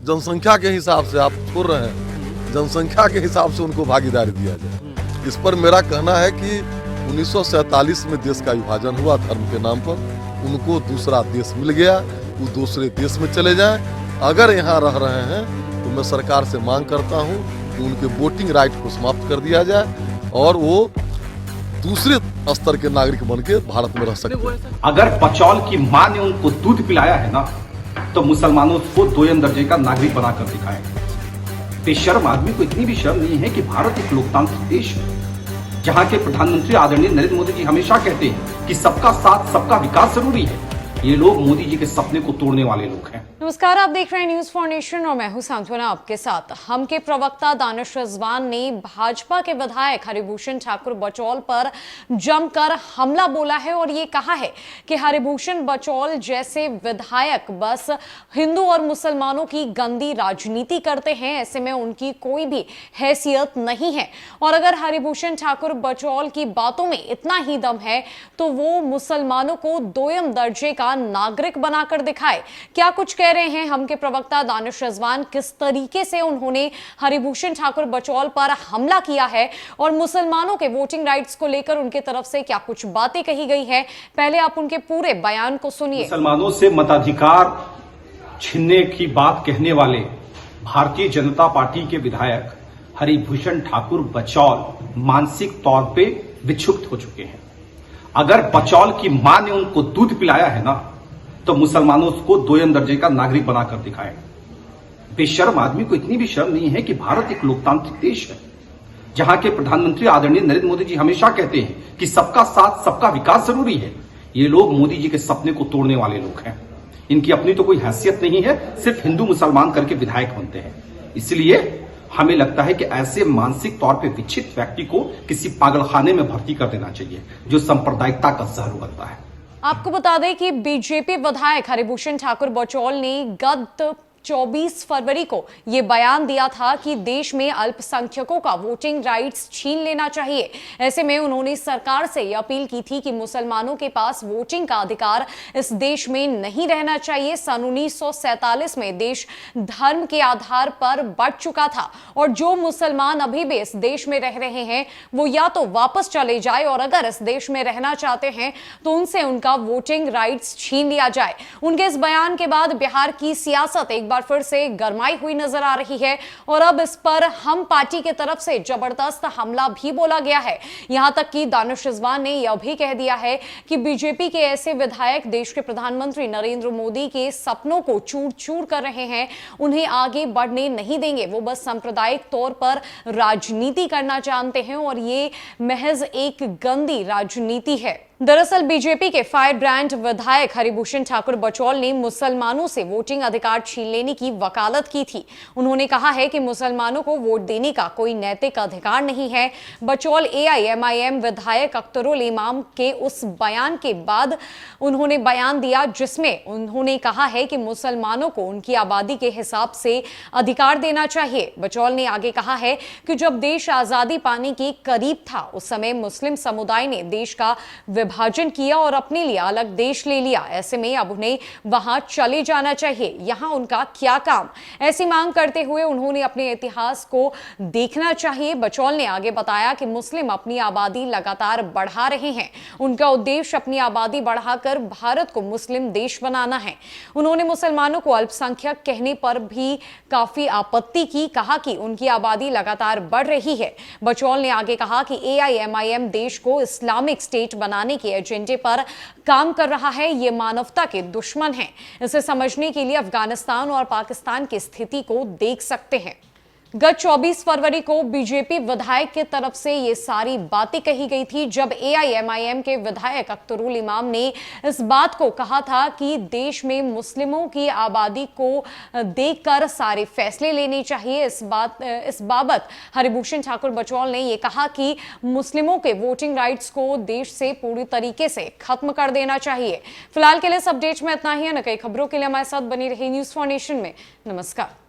जनसंख्या के हिसाब से आप छोड़ रहे हैं, जनसंख्या के हिसाब से उनको भागीदारी दिया जाए। इस पर मेरा कहना है कि 1947 में देश का विभाजन हुआ धर्म के नाम पर, उनको दूसरा देश मिल गया, वो दूसरे देश में चले जाएं। अगर यहाँ रह रहे हैं तो मैं सरकार से मांग करता हूँ कि उनके वोटिंग राइट को समाप्त कर दिया जाए और वो दूसरे स्तर के नागरिक बन के भारत में रह सकते हैं। अगर बचौल की मां ने उनको दूध पिलाया है ना, तो मुसलमानों को दोयम दर्जे का नागरिक बनाकर दिखाए। बेशर्म आदमी को इतनी भी शर्म नहीं है कि भारत एक लोकतांत्रिक देश है, जहां के प्रधानमंत्री आदरणीय नरेंद्र मोदी जी हमेशा कहते हैं कि सबका साथ सबका विकास जरूरी है। ये लोग मोदी जी के सपने को तोड़ने वाले लोग हैं। नमस्कार, आप देख रहे हैं न्यूज फॉर नेशन और मैं हूं सांत्वना आपके साथ। हम के प्रवक्ता दानिश रिजवान ने भाजपा के विधायक हरिभूषण ठाकुर बचौल पर जमकर हमला बोला है और ये कहा है कि हरिभूषण बचौल जैसे विधायक बस हिंदू और मुसलमानों की गंदी राजनीति करते हैं, ऐसे में उनकी कोई भी हैसियत नहीं है। और अगर हरिभूषण ठाकुर बचौल की बातों में इतना ही दम है तो वो मुसलमानों को दोयम दर्जे का नागरिक बनाकर दिखाए। क्या कुछ कह रहे हैं हम के प्रवक्ता दानिश रिजवान, किस तरीके से उन्होंने हरिभूषण ठाकुर बचौल पर हमला किया है और मुसलमानों के वोटिंग राइट्स को लेकर उनके तरफ से क्या कुछ बातें कही गई है, पहले आप उनके पूरे बयान को सुनिए। मुसलमानों से मताधिकार छीनने की बात कहने वाले भारतीय जनता पार्टी के विधायक हरिभूषण ठाकुर बचौल मानसिक तौर पे विक्षुब्ध हो चुके हैं। अगर बचौल की मां ने उनको दूध पिलाया है ना, तो मुसलमानों को दोयम दर्जे का नागरिक बनाकर दिखाए। बेशर्म आदमी को इतनी भी शर्म नहीं है कि भारत एक लोकतांत्रिक देश है, जहां के प्रधानमंत्री आदरणीय नरेंद्र मोदी जी हमेशा कहते हैं कि सबका साथ सबका विकास जरूरी है। ये लोग मोदी जी के सपने को तोड़ने वाले लोग हैं। इनकी अपनी तो कोई हैसियत नहीं है, सिर्फ हिंदू मुसलमान करके विधायक बनते हैं। इसलिए हमें लगता है कि ऐसे मानसिक तौर पे विक्षिप्त व्यक्ति को किसी पागलखाने में भर्ती कर देना चाहिए, जो सांप्रदायिकता का जहर उगलता है। आपको बता दें कि बीजेपी विधायक हरिभूषण ठाकुर बचौल ने गत 24 फरवरी को यह बयान दिया था कि देश में अल्पसंख्यकों का वोटिंग राइट्स छीन लेना चाहिए। ऐसे में उन्होंने सरकार से यह अपील की थी कि मुसलमानों के पास वोटिंग का अधिकार इस देश में नहीं रहना चाहिए। सन 1947 में देश धर्म के आधार पर बंट चुका था और जो मुसलमान अभी भी इस देश में रह रहे हैं वो या तो वापस चले जाए और अगर इस देश में रहना चाहते हैं तो उनसे उनका वोटिंग राइट्स छीन लिया जाए। उनके इस बयान के बाद बिहार की सियासत एक बार फिर से गरमाई हुई नजर आ रही है और अब इस पर हम पार्टी की तरफ से जबरदस्त हमला भी बोला गया है। यहां तक कि दानिश रिजवान ने यह भी कह दिया है कि बीजेपी के ऐसे विधायक देश के प्रधानमंत्री नरेंद्र मोदी के सपनों को चूर चूर कर रहे हैं, उन्हें आगे बढ़ने नहीं देंगे। वो बस सांप्रदायिक तौर पर राजनीति करना जानते हैं और ये महज एक गंदी राजनीति है। दरअसल बीजेपी के फायर ब्रांड विधायक हरिभूषण ठाकुर बचौल ने मुसलमानों से वोटिंग अधिकार छीन लेने की वकालत की थी। उन्होंने कहा है कि मुसलमानों को वोट देने का कोई नैतिक अधिकार नहीं है। बचौल एआईएमआईएम विधायक अख्तरुल इमाम के उस बयान के बाद उन्होंने बयान दिया जिसमें उन्होंने कहा है कि मुसलमानों को उनकी आबादी के हिसाब से अधिकार देना चाहिए। बचौल ने आगे कहा है कि जब देश आजादी पाने के करीब था उस समय मुस्लिम समुदाय ने देश का विभाजन किया और अपने लिए अलग देश ले लिया। ऐसे में अब उन्हें वहां चले जाना चाहिए, यहां उनका क्या काम। ऐसी मांग करते हुए उन्होंने अपने इतिहास को देखना चाहिए। बचौल ने आगे बताया कि मुस्लिम अपनी आबादी लगातार बढ़ा रहे हैं। उनका उद्देश्य अपनी आबादी बढ़ाकर भारत को मुस्लिम देश बनाना है। उन्होंने मुसलमानों को अल्पसंख्यक कहने पर भी काफी आपत्ति की, कहा कि उनकी आबादी लगातार बढ़ रही है। बचौल ने आगे कहा कि एआईएमआईएम देश को इस्लामिक स्टेट बनाने के एजेंडे पर काम कर रहा है, ये मानवता के दुश्मन हैं। इसे समझने के लिए अफगानिस्तान और पाकिस्तान की स्थिति को देख सकते हैं। गत 24 फरवरी को बीजेपी विधायक की तरफ से ये सारी बातें कही गई थी जब एआईएमआईएम के विधायक अख्तरुल इमाम ने इस बात को कहा था कि देश में मुस्लिमों की आबादी को देखकर सारे फैसले लेने चाहिए। इस बाबत हरिभूषण ठाकुर बचौल ने ये कहा कि मुस्लिमों के वोटिंग राइट्स को देश से पूरी तरीके से खत्म कर देना चाहिए। फिलहाल के लिए इस अपडेट में इतना ही है। न कई खबरों के लिए हमारे साथ बनी रही न्यूज फॉर नेशन में। नमस्कार।